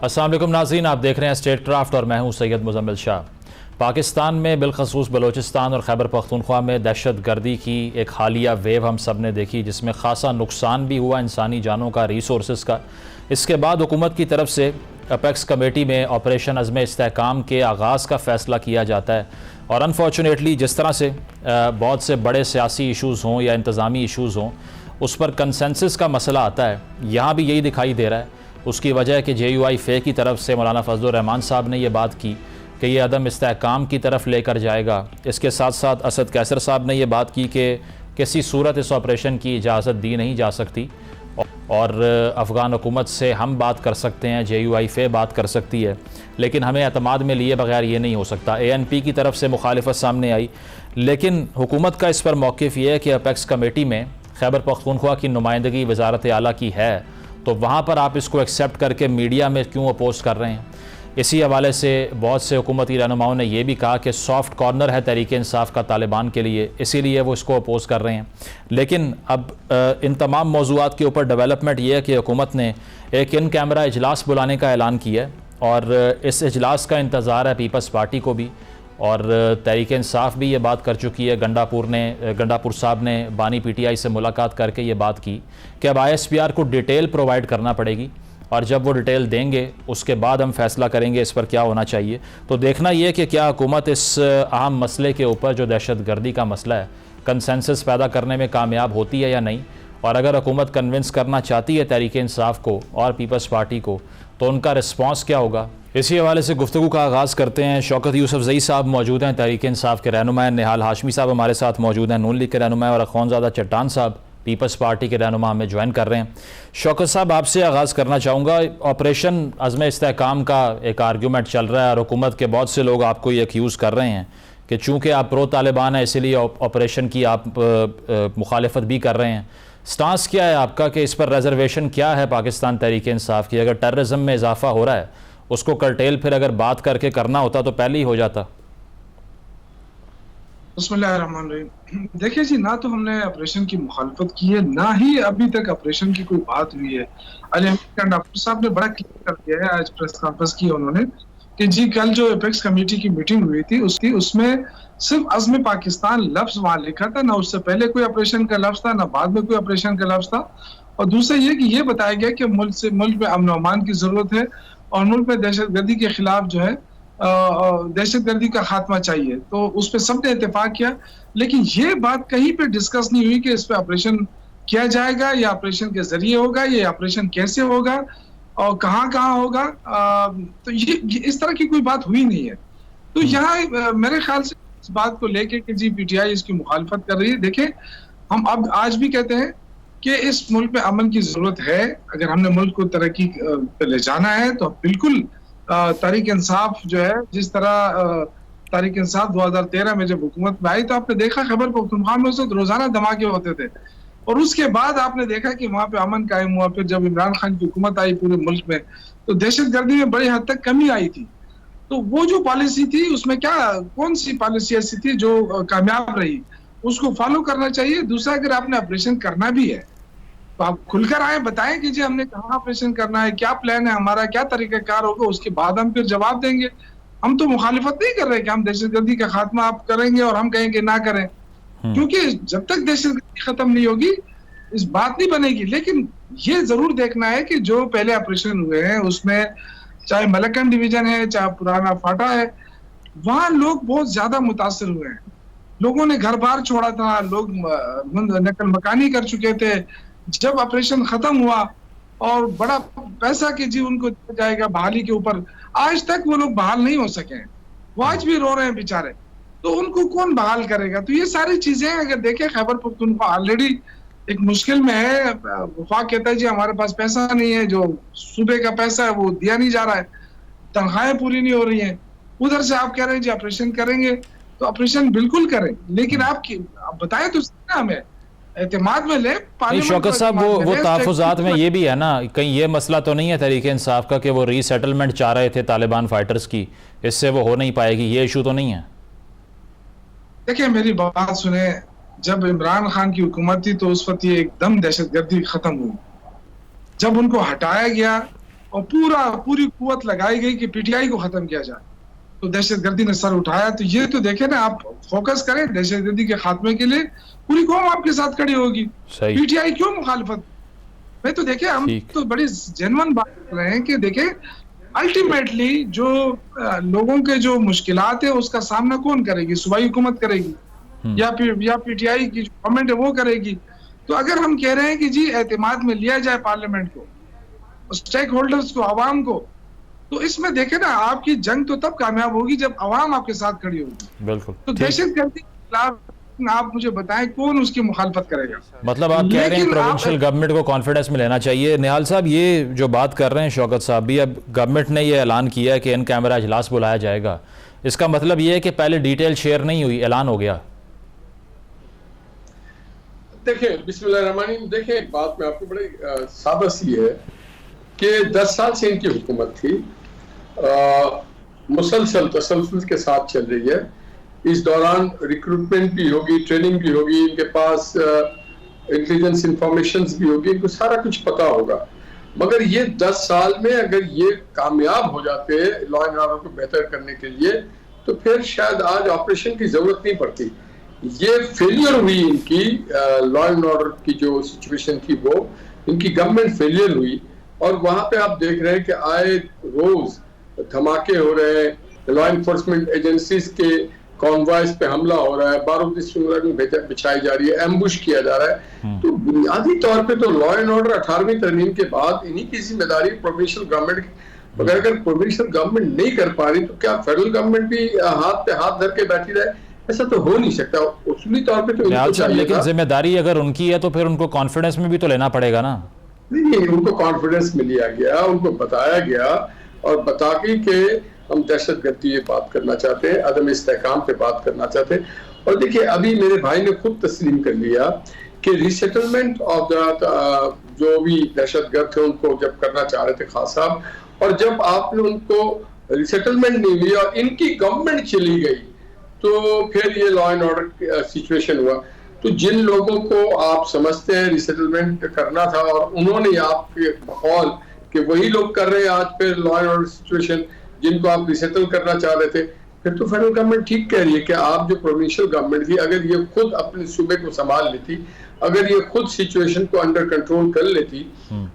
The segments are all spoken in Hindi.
अस्सलाम वालेकुम नाज़रीन, आप देख रहे हैं स्टेट क्राफ्ट और मैं हूं सैयद मुज़म्मिल शाह। पाकिस्तान में बिलखसूस बलोचिस्तान और खैबर पख्तूनख्वा में दहशत गर्दी की एक हालिया वेव हम सब ने देखी, जिसमें ख़ासा नुकसान भी हुआ इंसानी जानों का, रिसोर्स का। इसके बाद हुकूमत की तरफ से अपेक्स कमेटी में ऑपरेशन अज़्म इस्तेहकाम के आगाज़ का फ़ैसला किया जाता है और अनफॉर्चुनेटली जिस तरह से बहुत से बड़े सियासी इशूज़ हों या इंतज़ामी इशूज़ हों उस पर कंसेंसस का मसला आता है। यहाँ भी यही दिखाई दे रहा है। उसकी वजह है कि JUI फ़े की तरफ से मौलाना फजलुर रहमान साहब ने यह बात की कि ये अदम इस्तेहकाम की तरफ लेकर जाएगा। इसके साथ साथ असद कैसर साहब ने यह बात की कि किसी सूरत इस ऑपरेशन की इजाज़त दी नहीं जा सकती और अफ़गान हुकूमत से हम बात कर सकते हैं, JUI फ़े बात कर सकती है, लेकिन हमें एतमाद में लिए बगैर ये नहीं हो सकता। ANP की तरफ से मुखालिफत सामने आई, लेकिन हुकूमत का इस पर मौक़िफ़ ये है कि अपेक्स कमेटी में खैबर पख्तूनख्वा की नुमाइंदगी वज़ारत आला की है, तो वहाँ पर आप इसको एक्सेप्ट करके मीडिया में क्यों अपोज कर रहे हैं। इसी हवाले से बहुत से हुकूमती रहनुमाओं ने यह भी कहा कि सॉफ्ट कॉर्नर है तहरीक इंसाफ का तालिबान के लिए, इसीलिए वो इसको अपोज कर रहे हैं। लेकिन अब इन तमाम मौज़ूआत के ऊपर डेवलपमेंट ये है कि हुकूमत ने एक इन कैमरा इजलास बुलाने का ऐलान किया है और इस इजलास का इंतज़ार है पीपल्स पार्टी को भी, और तहरीक इंसाफ भी ये बात कर चुकी है। गंडापुर साहब ने बानी PTI से मुलाकात करके ये बात की कि अब ISPR को डिटेल प्रोवाइड करना पड़ेगी और जब वो डिटेल देंगे उसके बाद हम फैसला करेंगे इस पर क्या होना चाहिए। तो देखना ये कि क्या हुकूमत इस अहम मसले के ऊपर जो दहशत गर्दी का मसला है कंसेंसस पैदा करने में कामयाब होती है या नहीं, और अगर हुकूमत कन्विंस करना चाहती है तहरीक इंसाफ को और पीपल्स पार्टी को तो उनका रिस्पॉन्स क्या होगा। इसी हवाले से गुफ्तगू का आगाज़ करते हैं। शौकत यूसुफजई साहब मौजूद हैं, तहरीक इंसाफ के रहनुमा, निहाल हाशमी साहब हमारे साथ मौजूद हैं, नून लीग के रहनुमा, और अखौनज़ादा चट्टान साहब पीपल्स पार्टी के रहनुमा हमें ज्वाइन कर रहे हैं। शौकत साहब, आपसे आगाज़ करना चाहूँगा। ऑपरेशन अज़्म इस्तेहकाम का एक आर्ग्यूमेंट चल रहा है और हुकूमत के बहुत से लोग आपको ये एक्यूज़ कर रहे हैं कि चूँकि आप प्रो तालिबान हैं इसीलिए ऑपरेशन की आप मुखालिफत भी कर रहे हैं। स्टांस क्या है आपका कि इस पर रिजर्वेशन क्या है पाकिस्तान तहरीक इंसाफ की? अगर टेररिज्म में इजाफा हो रहा है उसको कर्टेल फिर अगर बात करके करना होता तो पहले ही हो जाता। बिस्मिल्लाहिर्रहमानिर्रहीम। देखिए जी, ना तो हमने ऑपरेशन की मुखालफत की है, ना ही अभी तक ऑपरेशन की कोई बात हुई है। डॉक्टर साहब ने बड़ा क्लियर कर दिया है, आज प्रेस कॉन्फ्रेंस की उन्होंने, कि जी कल जो एपेक्स कमेटी की मीटिंग हुई थी उसमें सिर्फ अज़्म पाकिस्तान लफ्ज वहां लिखा था, ना उससे पहले कोई ऑपरेशन का लफ्ज था, ना बाद में कोई ऑपरेशन का लफ्ज था। और दूसरा ये कि ये बताया गया कि मुल्क में अमन अमान की जरूरत है और मुल्क में दहशतगर्दी के खिलाफ जो है दहशतगर्दी का खात्मा चाहिए। तो उस पर सबने इत्तेफाक किया, लेकिन ये बात कहीं पे डिस्कस नहीं हुई कि इस पे ऑपरेशन किया जाएगा या ऑपरेशन के जरिए होगा, ये ऑपरेशन कैसे होगा और कहाँ होगा। तो ये इस तरह की कोई बात हुई नहीं है। तो यहाँ मेरे ख्याल से इस बात को लेके कि जी PTI इसकी मुखालफत कर रही है। देखें, हम अब आज भी कहते हैं कि इस मुल्क में अमन की जरूरत है। अगर हमने मुल्क को तरक्की पे ले जाना है तो बिल्कुल तहरीक इंसाफ जो है, जिस तरह तहरीक इंसाफ 2013 में जब हुकूमत में आई तो आपने देखा खैबर पख्तूनख्वा में उस रोजाना धमाके होते थे, और उसके बाद आपने देखा कि वहां पे अमन कायम हुआ। फिर जब इमरान खान की हुकूमत आई पूरे मुल्क में तो दहशतगर्दी में बड़ी हद तक कमी आई थी। तो वो जो पॉलिसी थी उसमें कौन सी पॉलिसी ऐसी थी जो कामयाब रही, उसको फॉलो करना चाहिए। दूसरा, अगर आपने ऑपरेशन करना भी है तो आप खुलकर आए, बताएं कि जी हमने कहाँ ऑपरेशन करना है, क्या प्लान है हमारा, क्या तरीकाकार होगा, उसके बाद हम फिर जवाब देंगे। हम तो मुखालिफत नहीं कर रहे कि हम दहशतगर्दी का खात्मा आप करेंगे और हम कहेंगे ना करें, क्योंकि जब तक दहशतगर्दी खत्म नहीं होगी इस बात नहीं बनेगी। लेकिन ये जरूर देखना है कि जो पहले ऑपरेशन हुए हैं उसमें चाहे मलकन डिवीजन है, चाहे पुराना फाटा है, वहां लोग बहुत ज्यादा मुतासर हुए हैं। लोगों ने घर बार छोड़ा था, लोग नकल मकानी कर चुके थे। जब ऑपरेशन खत्म हुआ और बड़ा पैसा कि जी उनको दिया जाएगा बहाली के ऊपर, आज तक वो लोग बहाल नहीं हो सके हैं, वो आज भी रो रहे हैं बेचारे। तो उनको कौन बहाल करेगा? तो ये सारी चीजें अगर देखें, खैबर पख्तूनख्वा ऑलरेडी एक मुश्किल में है। वफाक कहता है जी हमारे पास पैसा नहीं है, जो सूबे का पैसा है वो दिया नहीं जा रहा है, तनख्वाहें पूरी नहीं हो रही हैं। उधर से आप कह रहे हैं जी ऑपरेशन करेंगे, तो ऑपरेशन बिल्कुल करें, लेकिन आप बताएं तो हमें एतमाद में ले। शौकत साहब, वो तहफ़्फ़ुज़ात में ये भी है ना, कहीं ये मसला तो नहीं है तहरीक इंसाफ का कि वो रीसेटलमेंट चाह रहे थे तालिबान फाइटर्स की, इससे वो हो नहीं पाएगी, ये इशू तो नहीं है? देखिए मेरी बात सुने, जब इमरान खान की हुकूमत थी तो उस वक्त ये एकदम दहशतगर्दी खत्म हुई। जब उनको हटाया गया और पूरी कुव्वत लगाई गई कि पीटीआई को खत्म किया जाए, तो दहशतगर्दी ने सर उठाया। तो ये तो देखे ना, आप फोकस करें दहशतगर्दी के खात्मे के लिए, पूरी कौम आपके साथ खड़ी होगी। पीटीआई क्यों मुखालिफत? मैं तो देखे, हम तो बड़ी जेन्युइन बात कर रहे हैं कि देखे अल्टीमेटली जो लोगों के जो मुश्किलात है उसका सामना कौन करेगी? सूबाई हुकूमत करेगी या पीटीआई की गवर्नमेंट है वो करेगी। तो अगर हम कह रहे हैं कि जी एतमाद में लिया जाए पार्लियामेंट को, स्टेक होल्डर्स को, आवाम को, तो इसमें देखे ना आपकी जंग तो तब कामयाब होगी जब आवाम आपके साथ खड़ी होगी। बिल्कुल। तो दहशतगर्दी के खिलाफ आप मुझे बताएं कौन उसकी मुखालफत करेगा? मतलब आप कह रहे हैं प्रोविंशियल गवर्नमेंट को कॉन्फिडेंस में लेना चाहिए। निहाल साहब, ये जो बात कर रहे हैं शौकत साहब भी, अब गवर्नमेंट ने ये ऐलान किया है कि इन कैमरा इजलास बुलाया जाएगा, इसका मतलब ये है कि पहले डिटेल शेयर नहीं हुई, ऐलान हो गया? देखिए, बिस्मिल्लाहिर्रहमानिर्रहीम, देखिए एक बात मैं आपको बड़ी सादा सी है कि 10 साल से इनकी हुकूमत थी, मुसलसल तसलसल के साथ चल रही है। इस दौरान रिक्रूटमेंट भी होगी, ट्रेनिंग भी होगी, इनके पास इंटेलिजेंस इंफॉर्मेशन भी होगी, इनको सारा कुछ पता होगा। मगर ये 10 साल में अगर ये कामयाब हो जाते हैं लॉ एंड ऑर्डर को बेहतर करने के लिए, तो फिर शायद आज ऑपरेशन की जरूरत नहीं पड़ती। ये फेलियर हुई इनकी लॉ एंड ऑर्डर की जो सिचुएशन थी, वो इनकी गवर्नमेंट फेलियर हुई। और वहां पे आप देख रहे हैं कि आए रोज धमाके हो रहे हैं, लॉ एनफोर्समेंट एजेंसीज के कॉन्वॉयज पे हमला हो रहा है, बारूदी सुरंग बिछाई जा रही है, एम्बुश किया जा रहा है। तो बुनियादी तौर पे तो लॉ एंड ऑर्डर 18वीं तरमीम के बाद इन्हीं की जिम्मेदारी प्रोविंशियल गवर्नमेंट की। अगर प्रोविंशियल गवर्नमेंट नहीं कर पा रही तो क्या फेडरल गवर्नमेंट भी हाथ पे हाथ धर के बैठी रहे? ऐसा तो हो नहीं सकता। उसूली तौर पे तो लेकिन जिम्मेदारी अगर उनकी है तो फिर उनको कॉन्फिडेंस में भी तो लेना पड़ेगा ना? नहीं, उनको कॉन्फिडेंस में लिया गया, उनको बताया गया और बता के हम दहशतगर्दी ये बात करना चाहते हैं, अदम इस्तेहकाम पे बात करना चाहते हैं। और देखिए, अभी मेरे भाई ने खुद तस्लीम कर लिया कि रिसेटलमेंट ऑफ द जो भी दहशतगर्द थे उनको जब करना चाह रहे थे खान साहब, और जब आपने उनको रिसेटलमेंट नहीं हुई और इनकी गवर्नमेंट चली गई, तो फिर ये लॉ एंड ऑर्डर सिचुएशन हुआ। तो जिन लोगों को आप समझते हैं रिसेटलमेंट करना था और उन्होंने आपके बकौल कि वही लोग कर रहे हैं आज फिर लॉ एंड ऑर्डर सिचुएशन, जिनको आप रिसेटल करना चाह रहे थे, फिर तो फेडरल गवर्नमेंट ठीक कह रही है कि आप जो प्रोविंशियल गवर्नमेंट थी, अगर ये खुद अपने सूबे को संभाल लेती, अगर ये खुद सिचुएशन को अंडर कंट्रोल कर लेती,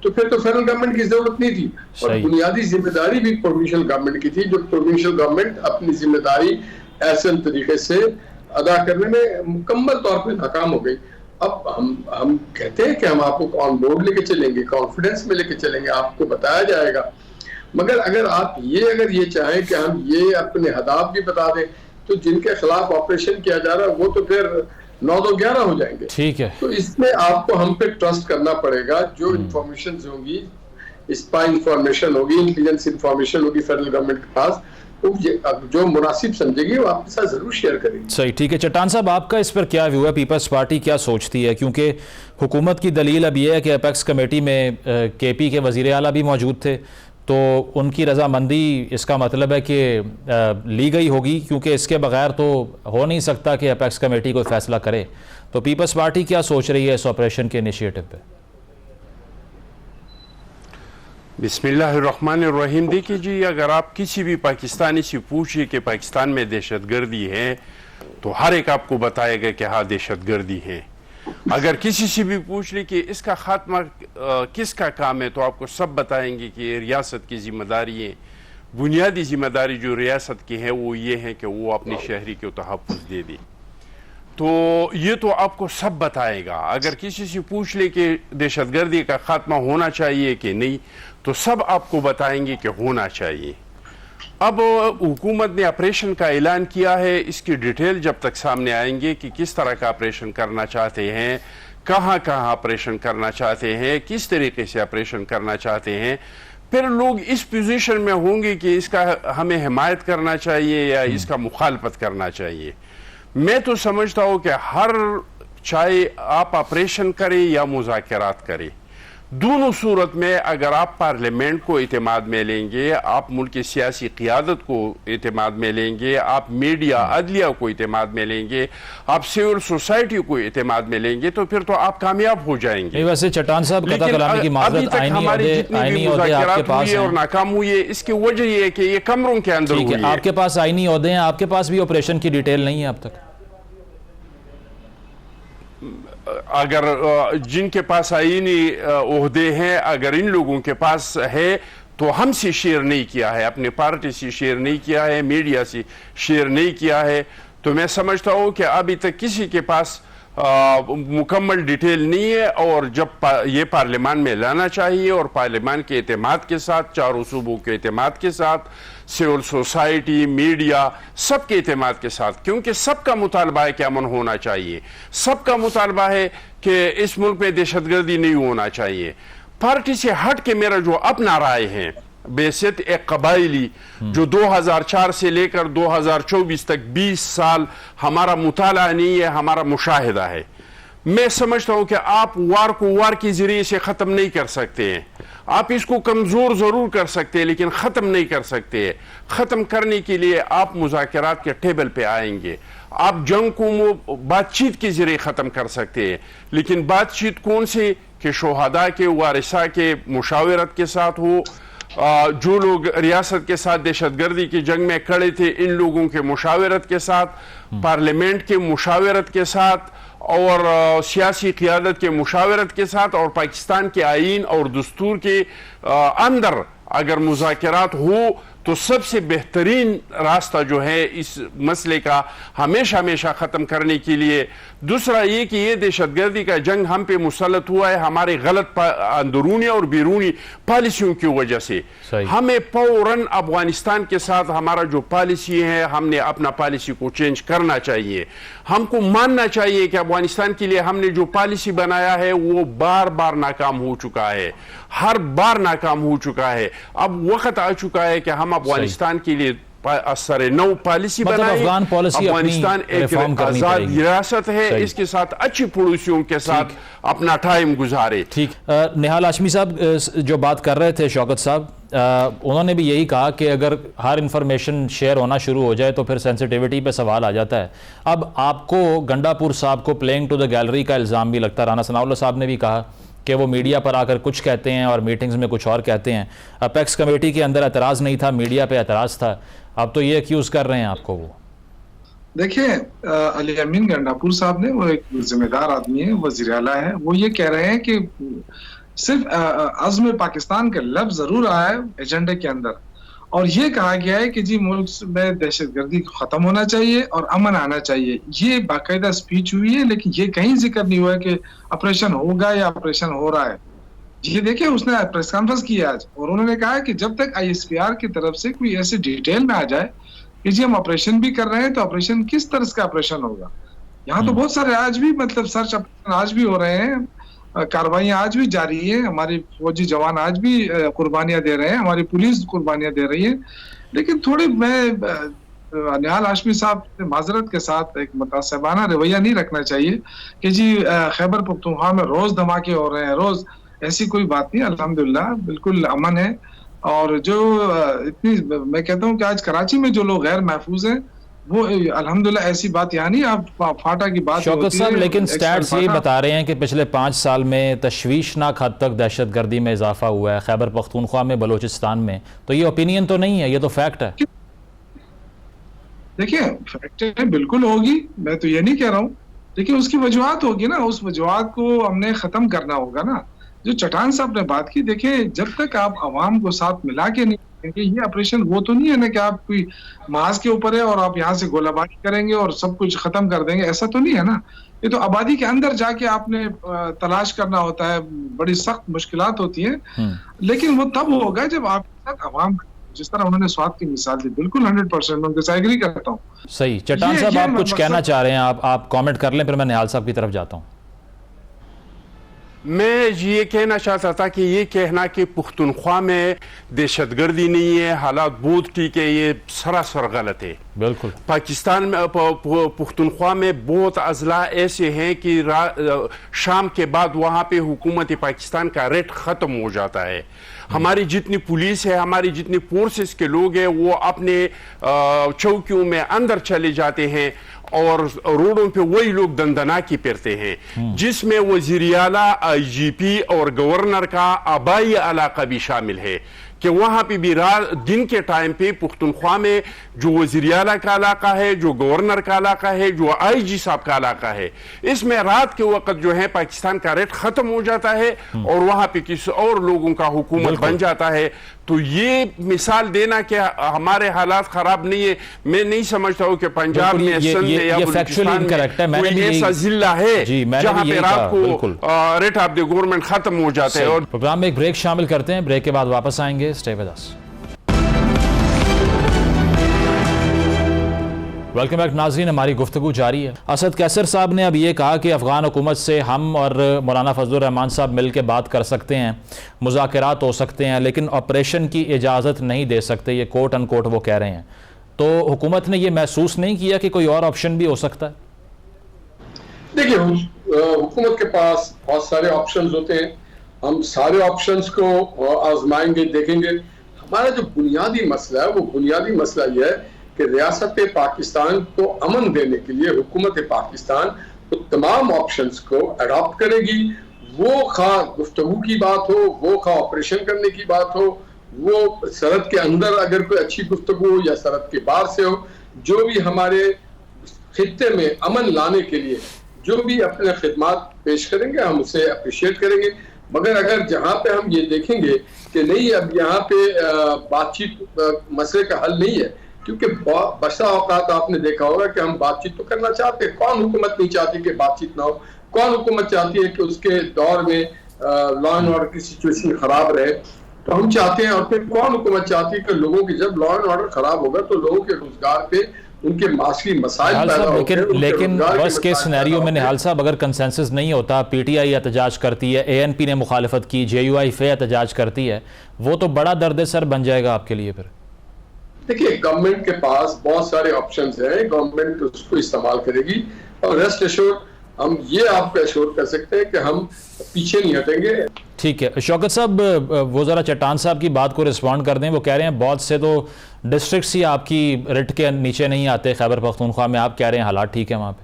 तो फिर तो फेडरल गवर्नमेंट की जरूरत नहीं थी। और बुनियादी जिम्मेदारी भी प्रोविंशियल गवर्नमेंट की थी, जो प्रोविंशियल गवर्नमेंट अपनी जिम्मेदारी ऐसे तरीके से अदा करने में मुकम्मल तौर पर नाकाम हो गई। अब हम कहते हैं कि हम आपको ऑन बोर्ड लेके चलेंगे, कॉन्फिडेंस में लेके चलेंगे, आपको बताया जाएगा। मगर अगर आप ये चाहें कि हम ये अपने हदाफ भी बता दें, तो जिनके खिलाफ ऑपरेशन किया जा रहा है वो तो फिर 9-11 हो जाएंगे। ठीक है, तो इसमें आपको हम पे ट्रस्ट करना पड़ेगा। जो इंफॉर्मेशन होंगी, स्पाई इंफॉर्मेशन होगी, इंटेलिजेंस इंफॉर्मेशन होगी फेडरल गवर्नमेंट के पास, तो जो मुनासिब समझेगी वो आपके साथ जरूर शेयर करेगी। सही, ठीक है। चट्टान साहब, आपका इस पर क्या व्यू है? पीपल्स पार्टी क्या सोचती है? क्योंकि हुकूमत की दलील अब यह है कि अपेक्स कमेटी में केपी के वज़ीर आला भी मौजूद थे, तो उनकी रजामंदी इसका मतलब है कि ली गई होगी, क्योंकि इसके बगैर तो हो नहीं सकता कि अपेक्स कमेटी कोई फैसला करे। तो पीपल्स पार्टी क्या सोच रही है इस ऑपरेशन के इनिशिएटिव पे? बिस्मिल्लाहिर्रहमानिर्रहीम। देखिए जी, अगर आप किसी भी पाकिस्तानी से पूछिए कि पाकिस्तान में दहशतगर्दी है, तो हर एक आपको बताएगा कि हाँ दहशतगर्दी है। अगर किसी से भी पूछ ले कि इसका खात्मा किसका काम है, तो आपको सब बताएंगे कि रियासत की जिम्मेदारी है। बुनियादी जिम्मेदारी जो रियासत की है वो ये है कि वो अपने शहरी को तहफ़्फ़ुज़ दे दे। तो ये तो आपको सब बताएगा। अगर किसी से पूछ ले कि दहशतगर्दी का खात्मा होना चाहिए कि नहीं, तो सब आपको बताएंगे कि होना चाहिए। अब हुकूमत ने ऑपरेशन का ऐलान किया है, इसकी डिटेल जब तक सामने आएंगे कि किस तरह का ऑपरेशन करना चाहते हैं, कहाँ कहाँ ऑपरेशन करना चाहते हैं, किस तरीके से ऑपरेशन करना चाहते हैं, फिर लोग इस पोजीशन में होंगे कि इसका हमें हिमायत करना चाहिए या इसका मुखालफत करना चाहिए। मैं तो समझता हूँ कि चाहे आप ऑपरेशन करें या मुज़ाकरात करें, दोनों सूरत में अगर आप पार्लियामेंट को एतमाद में लेंगे, आप मुल्क की सियासी क़ियादत को एतमाद में लेंगे, आप मीडिया अदलिया को एतमाद में लेंगे, आप सिविल सोसाइटी को एतमाद में लेंगे, तो फिर तो आप कामयाब हो जाएंगे। वैसे चट्टान साहब कता कलामी की माज़रत आईनी ओहदे आपके पास और नाकाम हुई है, इसकी वजह यह है कि ये कमरों के अंदर हुई है। आपके पास आईनी ओहदे हैं, आपके पास भी ऑपरेशन की डिटेल नहीं है अब तक? अगर जिनके पास आईनी ओहदे हैं, अगर इन लोगों के पास है तो हमसे शेयर नहीं किया है, अपने पार्टी से शेयर नहीं किया है, मीडिया से शेयर नहीं किया है, तो मैं समझता हूं कि अभी तक किसी के पास मुकम्मल डिटेल नहीं है। और जब ये पार्लियामान में लाना चाहिए और पार्लियामान के एतमाद के साथ, चारों सूबों के एतमाद के साथ, सिविल सोसाइटी, मीडिया, सबके एतमाद के साथ, क्योंकि सबका मुतालबा है कि अमन होना चाहिए, सबका मुतालबा है कि इस मुल्क में दहशतगर्दी नहीं होना चाहिए। पार्टी से हट के मेरा जो अपना राय है, बेसित एक कबाइली जो 2004 से लेकर 2024 तक 20 साल हमारा मुताला नहीं है, हमारा मुशाहिदा है। मैं समझता हूं कि आप वार को वार के जरिए से ख़त्म नहीं कर सकते हैं, आप इसको कमज़ोर ज़रूर कर सकते हैं लेकिन ख़त्म नहीं कर सकते। ख़त्म करने के लिए आप मुज़ाकरात के टेबल पे आएंगे, आप जंग को बातचीत के जरिए ख़त्म कर सकते हैं, लेकिन बातचीत कौन से कि शोहदा के, वारिसा के मुशावरत के साथ हो। जो लोग रियासत के साथ दहशतगर्दी की जंग में खड़े थे, इन लोगों के मुशावरत के साथ, पार्लियामेंट के मुशावरत के साथ और सियासी क़ियादत के मुशावरत के साथ और पाकिस्तान के आईन और दस्तूर के अंदर अगर मुज़ाकरात हो तो सबसे बेहतरीन रास्ता जो है इस मसले का हमेशा हमेशा ख़त्म करने के लिए। दूसरा ये कि ये दहशतगर्दी का जंग हम पे मुसल्लत हुआ है हमारे गलत अंदरूनी और बैरूनी पॉलिसियों की वजह से। हमें फौरन अफगानिस्तान के साथ हमारा जो पॉलिसी है, हमने अपना पॉलिसी को चेंज करना चाहिए। हमको मानना चाहिए कि अफगानिस्तान के लिए हमने जो पॉलिसी बनाया है वो बार बार नाकाम हो चुका है, हर बार नाकाम हो चुका है। अब वक्त आ चुका है कि हम अफगानिस्तान के लिए असर नौ पॉलिसी बनाए। अफगानिस्तान एक आजाद रियासत है, इसके साथ अच्छी पड़ोसियों के साथ अपना टाइम गुजारे। ठीक, निहाल हाशमी साहब जो बात कर रहे थे, शौकत साहब उन्होंने भी यही कहा कि अगर हर इंफॉर्मेशन शेयर होना शुरू हो जाए तो फिर सेंसिटिविटी पे सवाल आ जाता है। अब आपको गंडापुर साहब को प्लेइंग टू द गैलरी का इल्ज़ाम भी लगता है। राना सनाउल्लाह साहब ने भी कहा कि वो मीडिया पर आकर कुछ कहते हैं और मीटिंग्स में कुछ और कहते हैं। अपेक्स कमेटी के अंदर एतराज़ नहीं था, मीडिया पे एतराज़ था, अब तो ये एक्यूज़ कर रहे हैं आपको। वो देखिए, अली अमीन गंडापुर साहब ने, वो एक जिम्मेदार आदमी है, वज़ीर आला है, वो ये कह रहे हैं कि सिर्फ अज़्म पाकिस्तान का लफ्ज़ ज़रूर आया है एजेंडे के अंदर, और ये कहा गया है कि जी मुल्क में दहशतगर्दी खत्म होना चाहिए और अमन आना चाहिए। ये बाकायदा स्पीच हुई है, लेकिन ये कहीं जिक्र नहीं हुआ है कि ऑपरेशन होगा या ऑपरेशन हो रहा है। ये देखिए, उसने प्रेस कॉन्फ्रेंस की आज और उन्होंने कहा कि जब तक ISPR की तरफ से कोई ऐसी डिटेल में आ जाए कि जी हम ऑपरेशन भी कर रहे हैं, तो ऑपरेशन किस तरह का ऑपरेशन होगा। यहाँ तो बहुत सारे आज भी मतलब सर्च ऑपरेशन आज भी हो रहे हैं, कार्रवाइयां आज भी जारी है, हमारी फौजी जवान आज भी कुर्बानियां दे रहे हैं, हमारी पुलिस कुर्बानियां दे रही है। लेकिन थोड़ी मैं निहाल हाशमी साहब से माजरत के साथ एक मुतासिबाना रवैया नहीं रखना चाहिए कि जी खैबर पख्तूनख्वा में रोज धमाके हो रहे हैं, रोज, ऐसी कोई बात नहीं। अल्हम्दुलिल्लाह बिल्कुल अमन है। और जो इतनी, मैं कहता हूँ कि आज कराची में जो लोग गैर महफूज हैं वो अल्हम्दुलिल्लाह, ऐसी बात यहाँ नहीं, आप फाटा की बात शौकत साहब, लेकिन स्टैट्स ये बता रहे हैं कि पिछले 5 साल में तशवीशनाक हद तक दहशतगर्दी में इजाफा हुआ है खैबर पख्तूनख्वा में, बलोचिस्तान में। तो ये ओपिनियन तो नहीं है, ये तो फैक्ट है। देखिए, फैक्ट बिल्कुल होगी, मैं तो ये नहीं कह रहा हूँ, लेकिन उसकी वजूहत होगी ना, उस वजूहत को हमने खत्म करना होगा ना। जो चट्टान साहब ने बात की, देखिए जब तक आप आवाम को साथ मिला के नहीं करेंगे, ये ऑपरेशन वो तो नहीं है ना कि आप कोई मास के ऊपर है और आप यहाँ से गोलाबारी करेंगे और सब कुछ खत्म कर देंगे, ऐसा तो नहीं है ना। ये तो आबादी के अंदर जाके आपने तलाश करना होता है, बड़ी सख्त मुश्किलात होती हैं, लेकिन वो तब होगा जब आपके साथ आवाम, जिस तरह उन्होंने स्वाद की मिसाल दी, बिल्कुल 100% उनके साथ एग्री करता हूँ। सही। चट्टान साहब, आप कुछ कहना चाह रहे हैं, आप कमेंट कर लें, फिर मैं निहाल साहब की तरफ जाता हूँ। मैं ये कहना चाहता था कि ये कहना कि पुख्तूनख्वा में दहशतगर्दी नहीं है, हालात बहुत ठीक है, ये सरासर गलत है। बिल्कुल। पाकिस्तान में पुख्तनख्वा में बहुत अजला ऐसे हैं कि शाम के बाद वहाँ पे हुकूमत पाकिस्तान का रेट ख़त्म हो जाता है। हमारी जितनी पुलिस है, हमारी जितनी फोर्सेस के लोग हैं, वो अपने चौकियों में अंदर चले जाते हैं और रोडों पे वही लोग दंदनाकी फिरते हैं, जिसमें वज़ीर आला, IGP और गवर्नर का आबाई इलाका भी शामिल है कि वहां पे भी रात दिन के टाइम पे पुख्तनख्वा में जो वज़ीर आला का इलाका है, जो गवर्नर का इलाका है, जो IG साहब का इलाका है, इसमें रात के वक्त जो है पाकिस्तान का रेट खत्म हो जाता है और वहां पे किसी और लोगों का हुकूमत बन जाता है। तो ये मिसाल देना कि हमारे हालात खराब नहीं है, मैं नहीं समझता हूँ कि पंजाब में, सिंध में या बलूचिस्तान में कोई ऐसा जिला है जहां पे रात को रेट ऑफ द गवर्नमेंट खत्म हो जाता है। और प्रोग्राम में एक ब्रेक शामिल करते हैं, ब्रेक के बाद वापस आएंगे। Stay with us. Welcome back नाज़रीन, हमारी गुफ्तगू जारी है। असद कैसर साहब ने अब ये कहा कि अफ़गान हुकूमत से हम और मौलाना फजलुर रहमान साहब मिल के बात कर सकते हैं, मुज़ाकरात हो सकते हैं, लेकिन ऑपरेशन की इजाज़त नहीं दे सकते, ये कोट अनकोट वो कह रहे हैं। तो हुकूमत ने ये महसूस नहीं किया कि कोई और ऑप्शन भी हो सकता है? देखिए, हुकूमत के पास बहुत सारे ऑप्शंस होते हैं, हम सारे ऑप्शंस को आजमाएंगे, देखेंगे। हमारा जो बुनियादी मसला है, वो बुनियादी मसला यह है कि रियासत पाकिस्तान को अमन देने के लिए हुकूमत पाकिस्तान तो तमाम ऑप्शंस को अडॉप्ट करेगी। वो खा गुफ्तगू की बात हो, वो खा ऑपरेशन करने की बात हो, वो सरहद के अंदर अगर कोई अच्छी गुफ्तगू हो या सरहद के बाहर से हो, जो भी हमारे खित्ते में अमन लाने के लिए जो भी अपने खिदमात पेश करेंगे, हम उसे अप्रिशिएट करेंगे। मगर अगर जहाँ पे हम ये देखेंगे कि नहीं, अब यहाँ पे बातचीत मसले का हल नहीं है, क्योंकि बसा औकात आपने देखा होगा कि हम बातचीत तो करना चाहते हैं। कौन हुकूमत नहीं चाहती कि बातचीत ना हो? कौन हुकूमत चाहती है कि उसके दौर में लॉ एंड ऑर्डर की सिचुएशन खराब रहे? तो हम चाहते हैं। और फिर कौन हुकूमत चाहती है कि लोगों की, जब लॉ एंड ऑर्डर खराब होगा तो लोगों के रोजगार पे, उनके माशी मसाइल पैदा होते हैं। लेकिन वर्स्ट केस सिनेरियो में निहाल साहब, अगर कंसेंसस नहीं होता, PTI एहतजाज करती है, ANP ने मुखालिफत की, JUIF एहतजाज करती है, वो तो बड़ा दर्द सर बन जाएगा आपके लिए। फिर देखिए, गवर्नमेंट के पास बहुत सारे ऑप्शंस हैं, गवर्नमेंट उसको इस्तेमाल करेगी। और रेस्ट एश्योर्ड, हम ये आपको एश्योर कर सकते हैं कि हम पीछे नहीं हटेंगे। ठीक है शौकत साहब, वो ज़रा चट्टान साहब की बात को रिस्पॉन्ड कर दें। वो कह रहे हैं बहुत से तो डिस्ट्रिक्ट्स ही आपकी रिट के नीचे नहीं आते खैबर पख्तूनख्वा में, आप कह रहे हैं हालात ठीक है वहाँ पे?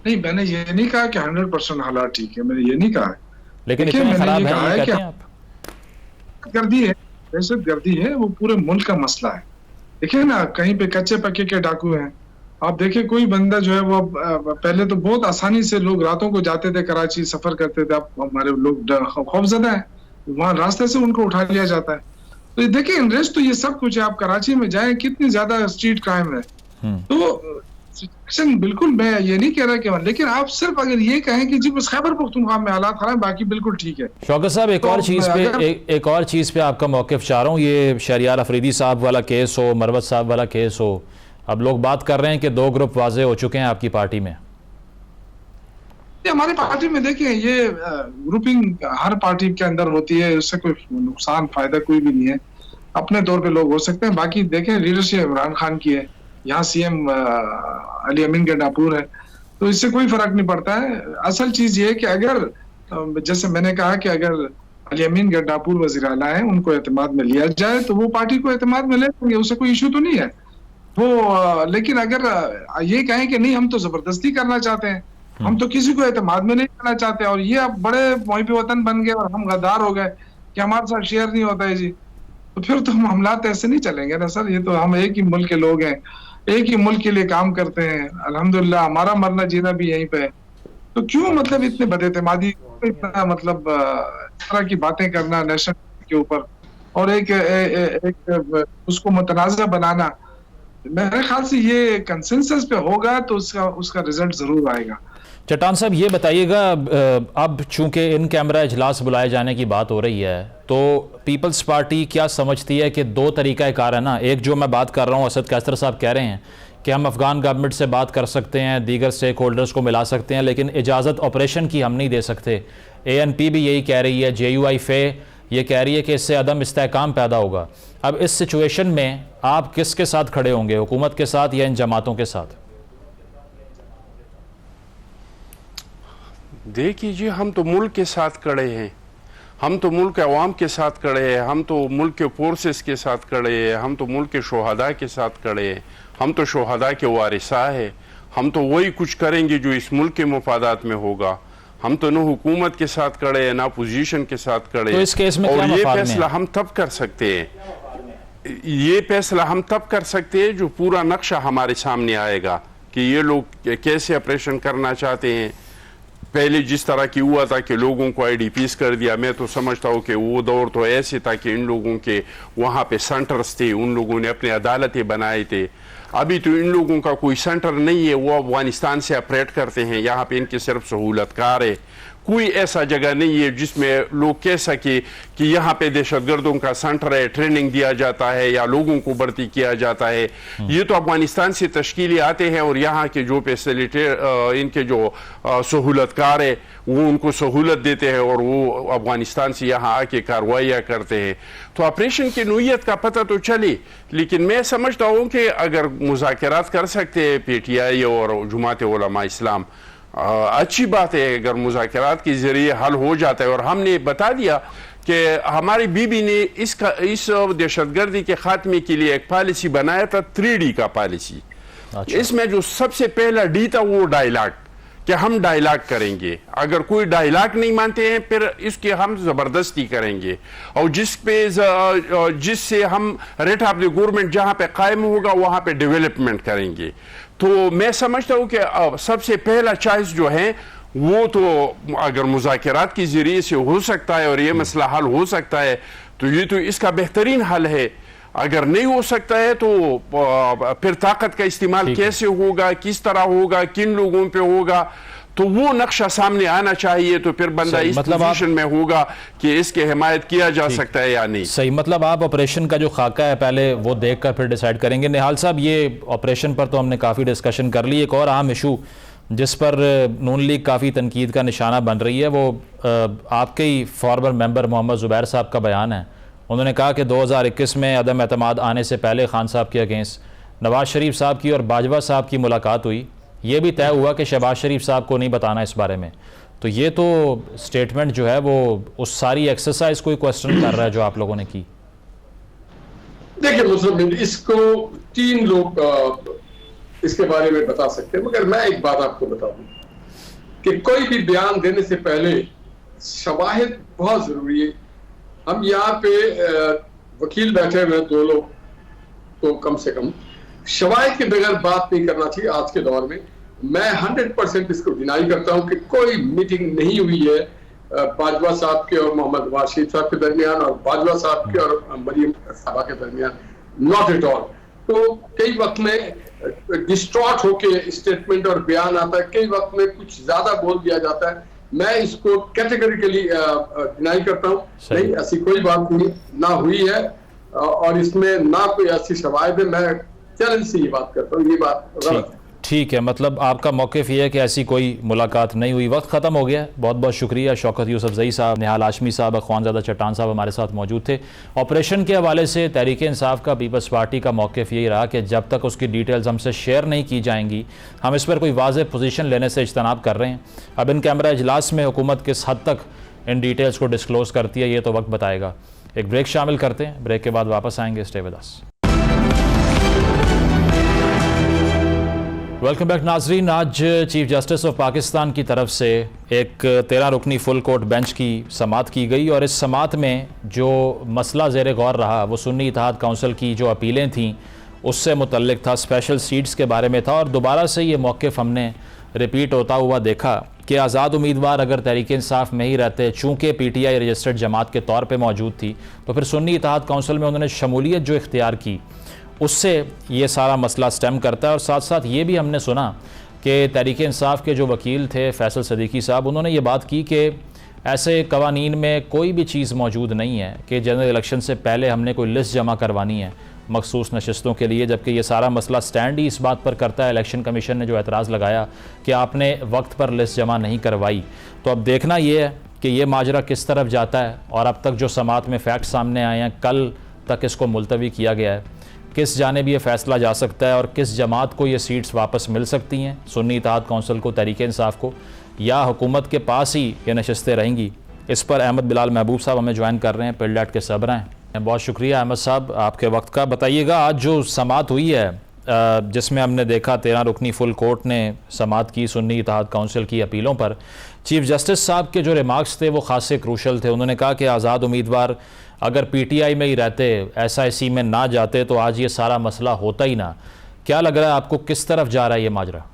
नहीं, मैंने ये नहीं कहा कि 100% हालात ठीक है, मैंने ये नहीं कहा है। लेकिन इतने खराब है कहते हैं आप? गर्दी है, दहशतगर्दी है, वो पूरे मुल्क का मसला है। देखिए ना, कहीं पे कच्चे पक्के के डाकू हैं। आप देखिए, कोई बंदा जो है वो पहले तो बहुत आसानी से लोग रातों को जाते थे, कराची सफर करते थे। अब हमारे लोग खौफजदा है, वहां रास्ते से उनको उठा लिया जाता है। तो ये देखिए, इंटरेस्ट तो ये सब कुछ है। आप कराची में जाएं, कितनी ज्यादा स्ट्रीट क्राइम है। तो सिचुएशन बिल्कुल, मैं ये नहीं कह रहा कि, लेकिन आप सिर्फ अगर ये कहें कि जी बस खैबर पख्तूनख्वा में हालात खराब, बाकी बिल्कुल ठीक है। शौकत साहब, एक और चीज पे आपका मौक़िफ़ चाह रहा हूँ। ये शहरियार अफरीदी साहब वाला केस हो, मरवत साहब वाला केस हो, अब लोग बात कर रहे हैं कि 2 ग्रुप वाजे हो चुके हैं आपकी पार्टी में। हमारी पार्टी में देखिए, ये ग्रुपिंग हर पार्टी के अंदर होती है, उससे कोई नुकसान फायदा कोई भी नहीं है। अपने तौर पे लोग हो सकते हैं, बाकी देखें लीडरशिप इमरान खान की है, यहाँ CM अली अमीन गंडापुर है, तो इससे कोई फर्क नहीं पड़ता है। असल चीज ये है कि अगर, जैसे मैंने कहा कि अगर अली अमीन गंडापुर वज़ीर आला है, उनको एतमाद में लिया जाए तो वो पार्टी को एतमाद में ले लेंगे, उससे कोई इशू तो नहीं है वो। लेकिन अगर ये कहें कि नहीं हम तो जबरदस्ती करना चाहते हैं, हम तो किसी को एतमाद में नहीं करना चाहते, और ये अब बड़े मुहिब वतन बन गए और हम गद्दार हो गए कि हमारे साथ शेयर नहीं होता है जी, तो फिर तो हम हमलात ऐसे नहीं चलेंगे ना सर। ये तो हम एक ही मुल्क के लोग हैं, एक ही मुल्क के लिए काम करते हैं, अल्हम्दुलिल्लाह हमारा मरना जीना भी यहीं पे है। तो क्यों मतलब इतने बदएतमादी, इतना मतलब इस तरह की बातें करना नेशनल के ऊपर, और एक उसको मुतनाज़ा बनाना। मेरे ख्याल से ये कंसेंसस पे होगा तो उसका रिजल्ट जरूर आएगा। चट्टान साहब, ये बताइएगा, अब चूंकि इन कैमरा इजलास बुलाए जाने की बात हो रही है, तो पीपल्स पार्टी क्या समझती है कि 2 तरीका कार है ना। एक जो मैं बात कर रहा हूँ, असद कैसर साहब कह रहे हैं कि हम अफ़गान गवर्नमेंट से बात कर सकते हैं, दीगर स्टेक होल्डर्स को मिला सकते हैं, लेकिन इजाज़त ऑपरेशन की हम नहीं दे सकते। ANP भी यही कह रही है, JUIF ये कह रही है कि इससे अदम इस्तेहकाम पैदा होगा। अब इस सिचुएशन में आप किसके साथ खड़े होंगे, हुकूमत के साथ या इन जमातों के साथ? देखिए जी, हम तो मुल्क के साथ खड़े हैं, हम तो मुल्क अवाम के साथ खड़े हैं, हम तो मुल्क के फोर्सेस के साथ खड़े हैं, हम तो मुल्क के शोहदा के साथ खड़े हैं, हम तो शोहदा के वारिसा है। हम तो वही कुछ करेंगे जो इस मुल्क के मफादात में होगा। हम तो न हुकूमत के साथ खड़े हैं ना पोजीशन के साथ खड़े हैं। तो इस केस में और क्या ये मफाद फैसला में? हम तब कर सकते हैं, ये फैसला हम तब कर सकते हैं जो पूरा नक्शा हमारे सामने आएगा कि ये लोग कैसे ऑपरेशन करना चाहते हैं। पहले जिस तरह की हुआ था कि लोगों को आईडीपीस कर दिया, मैं तो समझता हूँ कि वो दौर तो ऐसे था कि इन लोगों के वहाँ पे सेंटर्स थे, उन लोगों ने अपने अदालतें बनाए थे। अभी तो इन लोगों का कोई सेंटर नहीं है, वो अफगानिस्तान से ऑपरेट करते हैं, यहाँ पे इनके सिर्फ सहूलतकार है। कोई ऐसा जगह नहीं है जिसमें लोग कह सके कि यहाँ पे दहशतगर्दों का सेंटर है, ट्रेनिंग दिया जाता है या लोगों को भर्ती किया जाता है। ये तो अफगानिस्तान से तश्कीलें आते हैं और यहाँ के जो इनके जो सहूलतकार है वो उनको सहूलत देते हैं और वो अफगानिस्तान से यहाँ आके कार्रवाइयाँ करते हैं। तो ऑपरेशन की नोयत का पता तो चली, लेकिन मैं समझता हूँ कि अगर मुज़ाकरात कर सकते हैं PTI और जमात उलमा इस्लाम, अच्छी बात है। अगर मुज़ाकरात के जरिए हल हो जाता है, और हमने बता दिया कि हमारी बीबी ने इस दहशतगर्दी के खात्मे के लिए एक पॉलिसी बनाया था, 3D का पॉलिसी। अच्छा। इसमें जो सबसे पहला डी था वो डायलॉग, कि हम डायलॉग करेंगे, अगर कोई डायलॉग नहीं मानते हैं फिर इसके हम जबरदस्ती करेंगे, और जिससे हम रेट ऑफ द गवर्नमेंट जहां पे कायम होगा वहां पे डेवलपमेंट करेंगे। तो मैं समझता हूं कि सबसे पहला चॉइस जो है वो तो अगर मुज़ाकरात के जरिए से हो सकता है और ये मसला हल हो सकता है तो ये तो इसका बेहतरीन हल है। अगर नहीं हो सकता है तो फिर ताकत का इस्तेमाल कैसे होगा, किस तरह होगा, किन लोगों पे होगा, तो वो नक्शा सामने आना चाहिए। तो फिर बंदा इस पोजीशन में होगा कि इसके हिमायत किया जा सकता है या नहीं। सही, मतलब आप ऑपरेशन का जो खाका है पहले वो देखकर फिर डिसाइड करेंगे। निहाल साहब, ये ऑपरेशन पर तो हमने काफ़ी डिस्कशन कर ली। एक और अहम इशू जिस पर नून लीग काफ़ी तनकीद का निशाना बन रही है वो आपके ही फॉर्मर मेंबर मोहम्मद ज़ुबैर साहब का बयान है। उन्होंने कहा कि 2021 में अदम एतमाद आने से पहले खान साहब के अगेंस्ट नवाज़ शरीफ साहब की और बाजवा साहब की मुलाकात हुई। ये भी तय हुआ कि शहबाज शरीफ साहब को नहीं बताना इस बारे में। तो ये तो स्टेटमेंट जो है वो उस सारी एक्सरसाइज को ही क्वेश्चन कर रहा है जो आप लोगों ने की। देखिए मुस्लिम, इसको 3 लोग इसके बारे में बता सकते हैं, मगर मैं एक बात आपको बता दूं कि कोई भी बयान देने से पहले शवाहिद बहुत जरूरी है। हम यहाँ पे वकील बैठे हुए 2 लोग, तो कम से कम शवाहिद के बगैर बात नहीं करना चाहिए आज के दौर में। मैं 100% इसको डिनाई करता हूँ कि कोई मीटिंग नहीं हुई है बाजवा साहब के और मोहम्मद नवाज शरीफ साहब के दरमियान और बाजवा साहब के और मरियम साहबा के दरमियान, नॉट एट ऑल। तो कई वक्त में डिस्ट्रॉट होके स्टेटमेंट और बयान आता है, कई वक्त में कुछ ज्यादा बोल दिया जाता है। मैं इसको कैटेगरिकली डिनाई करता हूँ, नहीं ऐसी कोई बात नहीं ना हुई है और इसमें ना कोई ऐसी शवाहिद है। मैं चैलेंज से ये बात करता हूँ, ये बात गलत है। ठीक है, मतलब आपका मौक़िफ़ ये है कि ऐसी कोई मुलाकात नहीं हुई। वक्त ख़त्म हो गया। बहुत बहुत शुक्रिया। शौकत यूसुफजई साहब, निहाल हाशमी साहब, अख्वानज़ादा चट्टान साहब हमारे साथ मौजूद थे। ऑपरेशन के हवाले से तहरीक इंसाफ का, पीपल्स पार्टी का मौक़िफ़ यही रहा कि जब तक उसकी डिटेल्स हमसे शेयर नहीं की जाएंगी हम इस पर कोई वाज़ेह पोजीशन लेने से इज्तनाब कर रहे हैं। अब इन कैमरा इजलास में हुकूमत किस हद तक इन डिटेल्स को डिस्क्लोज़ करती है ये तो वक्त बताएगा। एक ब्रेक शामिल करते हैं, ब्रेक के बाद वापस आएंगे। Stay with us. Welcome back नाजरीन। आज चीफ जस्टिस ऑफ पाकिस्तान की तरफ से एक 13 रुकनी फुल कोर्ट बेंच की समाअत की गई और इस समाअत में जो मसला ज़ेर गौर रहा वो सुन्नी इत्तेहाद काउंसिल की जो अपीलें थीं उससे मुतल्लिक था, स्पेशल सीट्स के बारे में था। और दोबारा से ये मौक़िफ़ हमने रिपीट होता हुआ देखा कि आज़ाद उम्मीदवार अगर तहरीक इंसाफ में ही रहते, चूँकि PTI रजिस्टर्ड जमात के तौर पर मौजूद थी, तो फिर सुन्नी इत्तेहाद काउंसिल में उन्होंने शमूलियत जो इख्तियार की उससे ये सारा मसला स्टेम करता है। और साथ साथ ये भी हमने सुना कि तहरीक इंसाफ के जो वकील थे फैसल सदीकी साहब, उन्होंने ये बात की कि ऐसे कवानीन में कोई भी चीज़ मौजूद नहीं है कि जनरल इलेक्शन से पहले हमने कोई लिस्ट जमा करवानी है मखसूस नशस्तों के लिए, जबकि ये सारा मसला स्टैंड ही इस बात पर करता है। इलेक्शन कमीशन ने जो एतराज़ लगाया कि आपने वक्त पर लिस्ट जमा नहीं करवाई, तो अब देखना ये है कि ये माजरा किस तरफ जाता है, और अब तक जो समात में फैक्ट सामने आए हैं, कल तक इसको मुलतवी किया गया है, किस जानिब ये फ़ैसला जा सकता है और किस जमात को ये सीट्स वापस मिल सकती हैं, सुन्नी इत्तेहाद कौंसिल को, तहरीक इंसाफ को, या हुकूमत के पास ही ये नशस्तें रहेंगी। इस पर अहमद बिलाल महबूब साहब हमें ज्वाइन कर रहे हैं, पिलडाट के सब्र हैं। बहुत शुक्रिया अहमद साहब आपके वक्त का। बताइएगा, आज जो समात हुई है जिसमें हमने देखा 13 रुकनी फुल कोर्ट ने समात की सुन्नी इत्तेहाद कौंसिल की अपीलों पर, चीफ जस्टिस साहब के जो रिमार्क्स थे वो खासे क्रूशल थे। उन्होंने कहा कि आज़ाद उम्मीदवार अगर PTI में ही रहते, SIC में ना जाते, तो आज ये सारा मसला होता ही ना। क्या लग रहा है आपको, किस तरफ जा रहा है ये माजरा?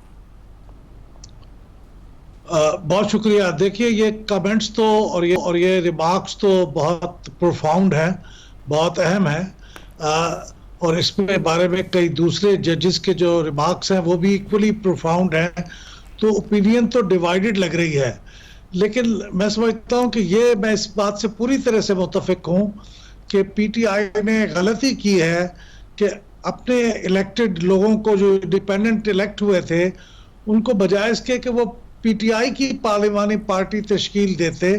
बहुत शुक्रिया। देखिए, ये कमेंट्स तो और ये रिमार्क्स तो बहुत प्रोफाउंड हैं, बहुत अहम हैं, और इसमें बारे में कई दूसरे जजेस के जो रिमार्क्स हैं वो भी इक्वली प्रोफाउंड हैं। तो ओपिनियन तो डिवाइडेड लग रही है, लेकिन मैं समझता हूं कि मैं इस बात से पूरी तरह से मुत्तफिक हूं कि PTI ने गलती की है कि अपने इलेक्टेड लोगों को, जो इंडिपेंडेंट इलेक्ट हुए थे, उनको बजाय इसके कि वो PTI की पार्लिमानी पार्टी तश्कील देते,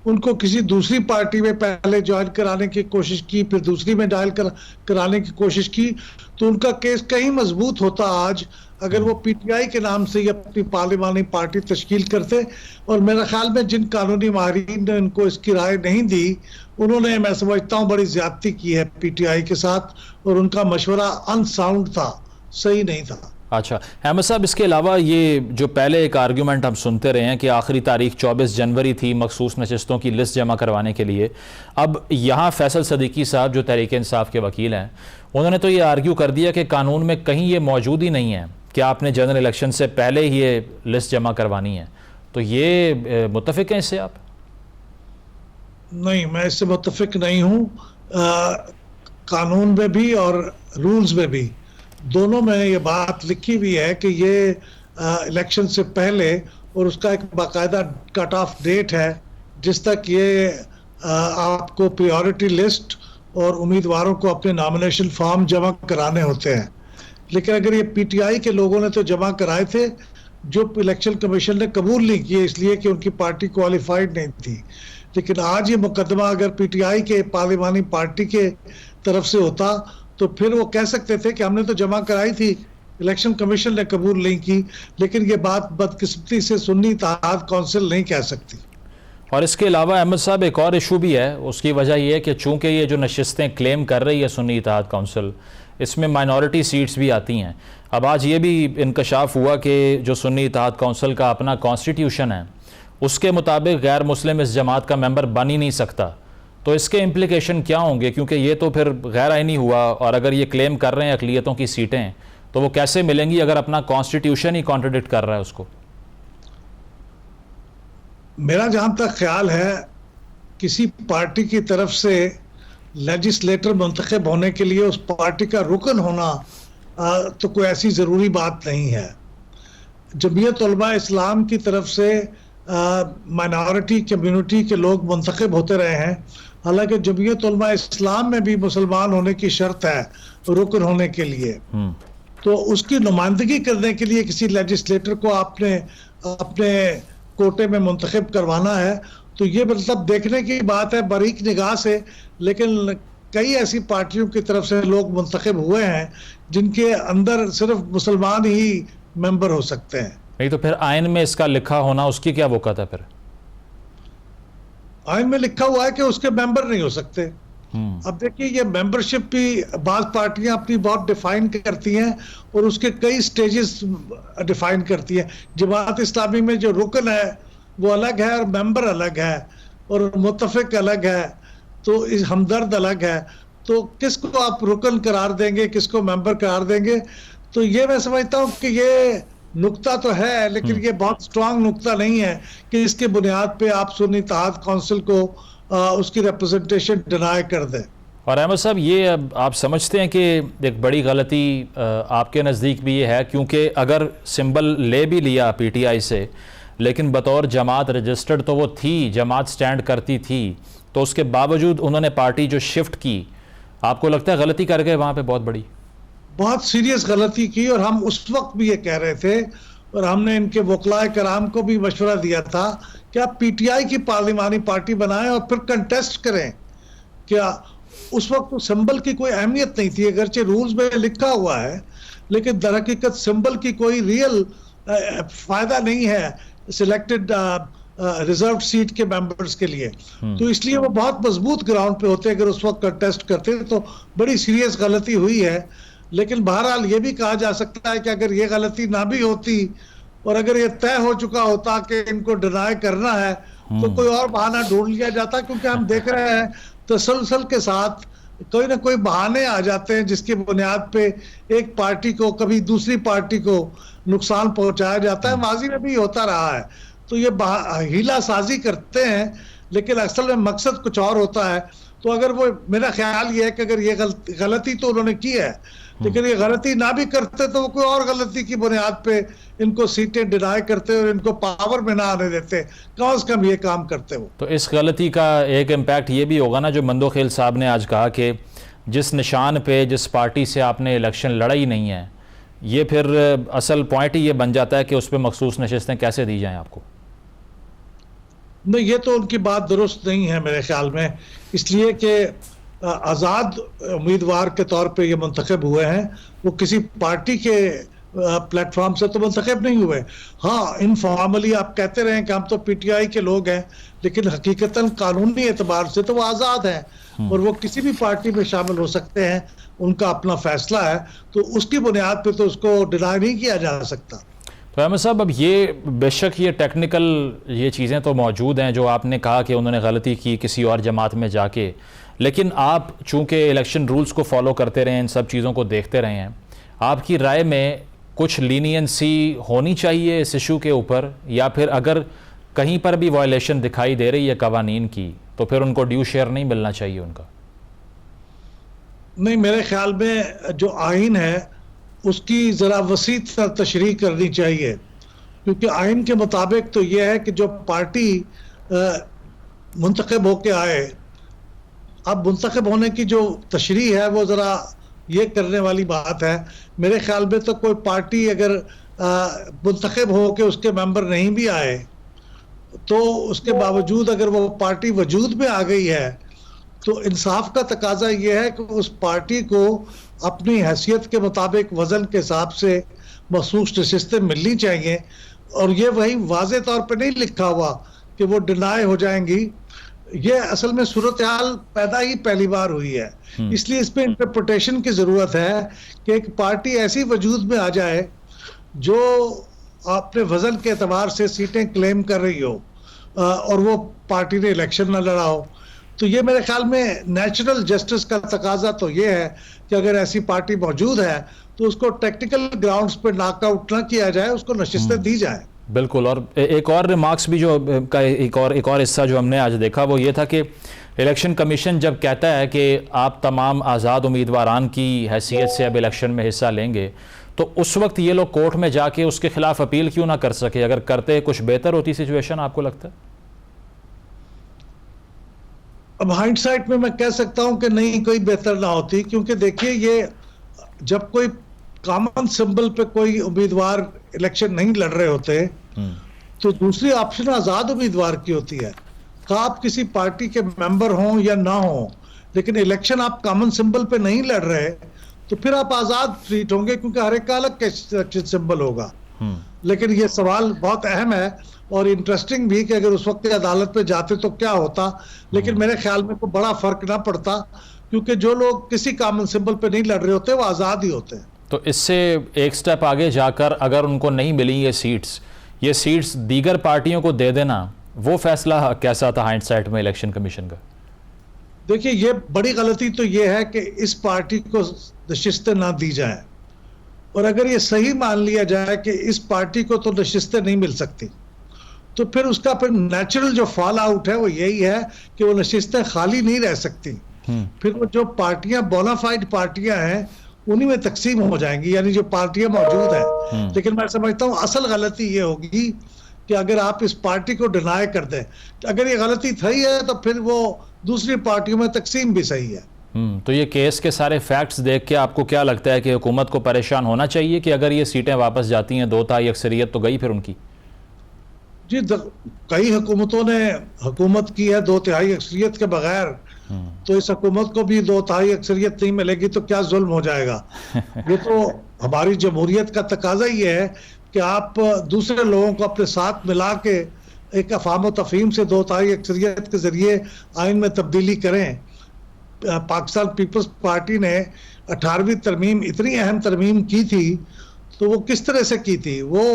उनको किसी दूसरी पार्टी में पहले ज्वाइन कराने की कोशिश की, फिर दूसरी में ज्वाइन कराने की कोशिश की, तो उनका केस कहीं मजबूत होता आज अगर वो PTI के नाम से ही अपनी पार्लिमानी पार्टी तश्कील करते। और मेरा ख्याल में जिन कानूनी माहिरीन ने उनको इसकी राय नहीं दी, उन्होंने, मैं समझता हूँ, बड़ी ज्यादती की है PTI के साथ, और उनका मशवरा अनसाउंड था, सही नहीं था। अच्छा अहमद साहब, इसके अलावा ये जो पहले एक आर्ग्यूमेंट हम सुनते रहे हैं कि आखिरी तारीख 24 जनवरी थी मखसूस नशस्तों की लिस्ट जमा करवाने के लिए, अब यहाँ फैसल सदीकी साहब जो तहरीक इंसाफ के वकील हैं, उन्होंने तो ये आर्ग्यू कर दिया कि कानून में कहीं ये मौजूद ही नहीं है कि आपने जनरल इलेक्शन से पहले ही ये लिस्ट जमा करवानी है। तो ये मुत्तफिक हैं इससे आप? नहीं, मैं इससे मुत्तफिक नहीं हूँ। कानून में भी और रूल्स में भी, दोनों में ये बात लिखी हुई है कि ये इलेक्शन से पहले, और उसका एक बाकायदा कट ऑफ डेट है जिस तक ये आपको प्रायोरिटी लिस्ट और उम्मीदवारों को अपने नॉमिनेशन फॉर्म जमा कराने होते हैं। लेकिन अगर ये PTI के लोगों ने तो जमा कराए थे, जो इलेक्शन कमीशन ने कबूल नहीं किए, इसलिए कि उनकी पार्टी क्वालिफाइड नहीं थी। लेकिन आज ये मुकदमा अगर PTI के पार्लिमानी पार्टी के तरफ से होता, तो फिर वो कह सकते थे कि हमने तो जमा कराई थी, इलेक्शन कमीशन ने कबूल नहीं की। लेकिन ये बात बदकिस्मती से सुन्नी इत्तेहाद कौंसिल नहीं कह सकती। और इसके अलावा अहमद साहब एक और इशू भी है, उसकी वजह यह है कि चूंकि ये जो नशिस्तें क्लेम कर रही है सुन्नी इत्तेहाद कौंसिल, इसमें माइनॉरिटी सीट्स भी आती हैं। अब आज ये भी इंकशाफ हुआ कि जो सुन्नी इत्तेहाद कौंसिल का अपना कॉन्स्टिट्यूशन है, उसके मुताबिक गैर मुस्लिम इस जमात का मेंबर बन ही नहीं सकता। तो इसके इम्प्लीकेशन क्या होंगे, क्योंकि ये तो फिर गैर आइनी हुआ, और अगर ये क्लेम कर रहे हैं अक़लियतों की सीटें, तो वो कैसे मिलेंगी अगर अपना कॉन्स्टिट्यूशन ही कॉन्ट्रडिक्ट कर रहा है उसको? मेरा जहाँ तक ख्याल है, किसी पार्टी की तरफ से लेजिस्लेटर मुंतखब होने के लिए उस पार्टी का रुकन होना तो कोई ऐसी ज़रूरी बात नहीं है। जमीयत उलमा इस्लाम की तरफ से माइनॉरिटी कम्युनिटी के लोग मुंतखब होते रहे हैं। हालांकि जमीयत उलमा इस्लाम में भी मुसलमान होने की शर्त है रुकन होने के लिए, तो उसकी नुमाइंदगी करने के लिए किसी लेजिस्लेटर को आपने अपने कोटे में मुंतखब करवाना है, तो ये मतलब देखने की बात है बारीक निगाह से। लेकिन कई ऐसी पार्टियों की तरफ से लोग मुंतखब हुए हैं जिनके अंदर सिर्फ मुसलमान ही मेंबर हो सकते हैं। नहीं तो फिर आइन में इसका लिखा होना, उसकी क्या वक़्त है? फिर आइन में लिखा हुआ है कि उसके मेंबर नहीं हो सकते। अब देखिए, ये मेंबरशिप भी बाज़ पार्टियां अपनी बहुत डिफाइन करती हैं और उसके कई स्टेजेस डिफाइन करती हैं। जमात इस्लामी में जो रुकन है वो अलग है और मेंबर अलग है और मुत्तफिक अलग है, तो इस हमदर्द अलग है। तो किसको आप रुकन करार देंगे, किसको मेंबर करार देंगे? तो ये मैं समझता हूँ कि ये नुक्ता तो है, लेकिन ये बहुत स्ट्रांग नुक्ता नहीं है कि इसके बुनियाद पे आप सुन्नी इत्तेहाद कौंसिल को उसकी रिप्रेजेंटेशन डिनाई कर दें। और अहमद साहब, ये आप समझते हैं कि एक बड़ी गलती आपके नज़दीक भी ये है, क्योंकि अगर सिंबल ले भी लिया PTI से, लेकिन बतौर जमात रजिस्टर्ड तो वो थी, जमात स्टैंड करती थी, तो उसके बावजूद उन्होंने पार्टी जो शिफ्ट की, आपको लगता है गलती कर गए वहाँ पे? बहुत सीरियस गलती की। और हम उस वक्त भी ये कह रहे थे और हमने इनके वकलाए कराम को भी मशवरा दिया था कि आप पीटीआई की पार्लिमानी पार्टी बनाएं और फिर कंटेस्ट करें। क्या उस वक्त तो सिंबल की कोई अहमियत नहीं थी, अगरचे रूल्स में लिखा हुआ है, लेकिन दर हकीकत सिंबल की कोई रियल फायदा नहीं है सिलेक्टेड रिजर्व सीट के मेंबर्स के लिए। तो इसलिए वो बहुत मजबूत ग्राउंड पे होते, अगर उस वक्त कंटेस्ट करते तो बड़ी सीरियस गलती हुई है। लेकिन बहरहाल ये भी कहा जा सकता है कि अगर ये गलती ना भी होती और अगर ये तय हो चुका होता कि इनको डिनाई करना है तो कोई और बहाना ढूंढ लिया जाता, क्योंकि हम देख रहे हैं तसलसल के साथ कोई ना कोई बहाने आ जाते हैं जिसकी बुनियाद पे एक पार्टी को कभी दूसरी पार्टी को नुकसान पहुंचाया जाता है। माजी में भी होता रहा है। तो ये हीला साजी करते हैं, लेकिन असल में मकसद कुछ और होता है। तो अगर वो, मेरा ख्याल ये है कि अगर ये गलती तो उन्होंने की है, लेकिन ये गलती ना भी करते तो वो कोई और गलती की बुनियाद पे इनको सीटें डिनाई करते और इनको पावर में ना आने देते, कम से कम ये काम करते हो। तो इस गलती का एक इम्पैक्ट ये भी होगा ना, जो मंदोखेल साहब ने आज कहा कि जिस निशान पे जिस पार्टी से आपने इलेक्शन लड़ाई नहीं है, ये फिर असल पॉइंट ही ये बन जाता है कि उस पर मखसूस नशिस्तें कैसे दी जाएं आपको। नहीं, ये तो उनकी बात दुरुस्त नहीं है मेरे ख्याल में, इसलिए कि आज़ाद उम्मीदवार के तौर पे ये मुंतखब हुए हैं, वो किसी पार्टी के प्लेटफॉर्म से तो मुंतखब नहीं हुए। हाँ, इनफॉर्मली आप कहते रहे कि हम तो पीटीआई के लोग हैं, लेकिन हकीकतन कानूनी एतबार से तो वो आज़ाद हैं और वो किसी भी पार्टी में शामिल हो सकते हैं, उनका अपना फैसला है। तो उसकी बुनियाद पे तो उसको डिनाई नहीं किया जा सकता। तो अहमद साहब, अब ये बेशक ये टेक्निकल ये चीज़ें तो मौजूद हैं जो आपने कहा कि उन्होंने गलती की किसी और जमात में जाके, लेकिन आप चूँकि इलेक्शन रूल्स को फॉलो करते रहे हैं, इन सब चीज़ों को देखते रहे हैं, आपकी राय में कुछ लीनियंसी होनी चाहिए इस इशू के ऊपर, या फिर अगर कहीं पर भी वायलेशन दिखाई दे रही है कवानीन की तो फिर उनको ड्यू शेयर नहीं मिलना चाहिए उनका? नहीं, मेरे ख्याल में जो आइन है उसकी ज़रा वसी तशरीह करनी चाहिए, क्योंकि आइन के मुताबिक तो यह है कि जो पार्टी मुंतखब होके आए, अब मुंतखब होने की जो तशरीह है वो ज़रा ये करने वाली बात है। मेरे ख्याल में तो कोई पार्टी अगर मुंतखब हो के उसके मेंबर नहीं भी आए तो उसके बावजूद अगर वो पार्टी वजूद में आ गई है तो इंसाफ का तकाजा ये है कि उस पार्टी को अपनी हैसियत के मुताबिक वज़न के हिसाब से मखसूस नशिस्तें मिलनी चाहिए। और ये वही वाज़े तौर पे नहीं लिखा हुआ कि वो डिनाई हो जाएंगी। ये असल में सूरत हाल पैदा ही पहली बार हुई है, इसलिए इस पे इंटरप्रिटेशन की ज़रूरत है कि एक पार्टी ऐसी वजूद में आ जाए जो अपने वज़न के एतबार से सीटें क्लेम कर रही हो और वो पार्टी ने इलेक्शन न लड़ा हो। तो ये मेरे ख्याल में नेचुरल जस्टिस का तकाजा तो ये है कि अगर ऐसी पार्टी मौजूद है तो उसको टेक्निकल ग्राउंड्स पे नॉकआउट ना किया जाए, उसको नशिस्तें दी जाए। बिल्कुल। और एक और रिमार्क्स भी जो का एक और हिस्सा जो हमने आज देखा वो ये था कि इलेक्शन कमीशन जब कहता है कि आप तमाम आज़ाद उम्मीदवारान की हैसियत से अब इलेक्शन में हिस्सा लेंगे, तो उस वक्त ये लोग कोर्ट में जाके उसके खिलाफ अपील क्यों ना कर सके? अगर करते कुछ बेहतर होती सिचुएशन, आपको लगता है? अब हाइंडसाइट में मैं कह सकता हूं कि नहीं, कोई बेहतर ना होती, क्योंकि देखिए ये जब कोई कॉमन सिंबल पे कोई उम्मीदवार इलेक्शन नहीं लड़ रहे होते तो दूसरी ऑप्शन आज़ाद उम्मीदवार की होती है। आप किसी पार्टी के मेंबर हों या ना हो, लेकिन इलेक्शन आप कॉमन सिंबल पे नहीं लड़ रहे तो फिर आप आज़ाद ट्रीट होंगे, क्योंकि हर एक का अलग इलेक्शन सिंबल होगा। लेकिन ये सवाल बहुत अहम है और इंटरेस्टिंग भी कि अगर उस वक्त अदालत पे जाते तो क्या होता, लेकिन मेरे ख्याल में कोई बड़ा फर्क ना पड़ता, क्योंकि जो लोग किसी कॉमन सिंबल पे नहीं लड़ रहे होते वो आज़ाद ही होते हैं। तो इससे एक स्टेप आगे जाकर अगर उनको नहीं मिली ये सीट्स दीगर पार्टियों को दे देना, वो फैसला कैसा था हाइंडसाइट में इलेक्शन कमीशन का? देखिए, ये बड़ी गलती तो ये है कि इस पार्टी को नशिस्तें ना दी जाए, और अगर ये सही मान लिया जाए कि इस पार्टी को तो नशिस्तें नहीं मिल सकती, तो फिर उसका फिर नेचुरल जो फॉल आउट है वो यही है कि वो नशिस्तें खाली नहीं रह सकती। फिर वो जो पार्टियां बोनाफाइड पार्टियां हैं उन्हीं में तकसीम हो जाएंगी, यानी जो पार्टियां मौजूद हैं। लेकिन मैं समझता हूँ असल गलती ये होगी कि अगर आप इस पार्टी को डिनाई कर दें, अगर ये गलती सही है तो फिर वो दूसरी पार्टियों में तकसीम भी सही है। तो ये केस के सारे फैक्ट्स देख के आपको क्या लगता है कि हुकूमत को परेशान होना चाहिए कि अगर ये सीटें वापस जाती हैं 2/3 अक्सरियत तो गई फिर उनकी? जी कई हुकूमतों ने हुकूमत की है 2/3 अक्सरियत के बगैर, तो इस हुकूमत को भी 2/3 अक्सरियत नहीं मिलेगी तो क्या जुल्म हो जाएगा। ये तो हमारी जमहूरियत का तकाजा ही है कि आप दूसरे लोगों को अपने साथ मिला के एक अफाम तफहीम से 2/3 अक्सरियत के जरिए आइन में तब्दीली करें। पाकिस्तान पीपल्स पार्टी ने 18वीं तरमीम इतनी अहम तरमीम की थी, तो वो किस तरह से की थी? वो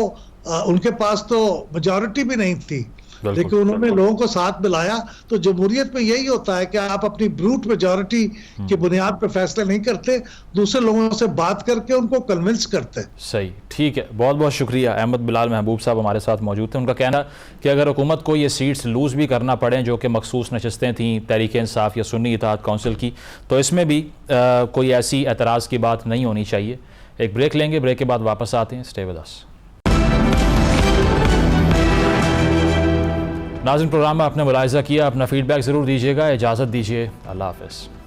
उनके पास तो मेजॉरिटी भी नहीं थी, लेकिन उन्होंने लोगों को साथ मिलाया। तो जमहूरियत में यही होता है कि आप अपनी ब्रूट मेजॉरिटी की बुनियाद पर फैसले नहीं करते, दूसरे लोगों से बात करके उनको कन्विंस करते। सही, ठीक है, बहुत बहुत शुक्रिया। अहमद बिलाल महबूब साहब हमारे साथ मौजूद थे। उनका कहना कि अगर हुकूमत को ये सीट्स लूज़ भी करना पड़े जो कि मखसूस नशस्तें थीं तहरीक इंसाफ या सुन्नी इत्तेहाद काउंसिल की, तो इसमें भी कोई ऐसी एतराज़ की बात नहीं होनी चाहिए। एक ब्रेक लेंगे, ब्रेक के बाद वापस आते हैं। Stay with us. नाज़रीन, प्रोग्राम में आपने मुलाहिज़ा किया, अपना फीडबैक ज़रूर दीजिएगा। इजाज़त दीजिए, अल्लाह हाफ़िज़।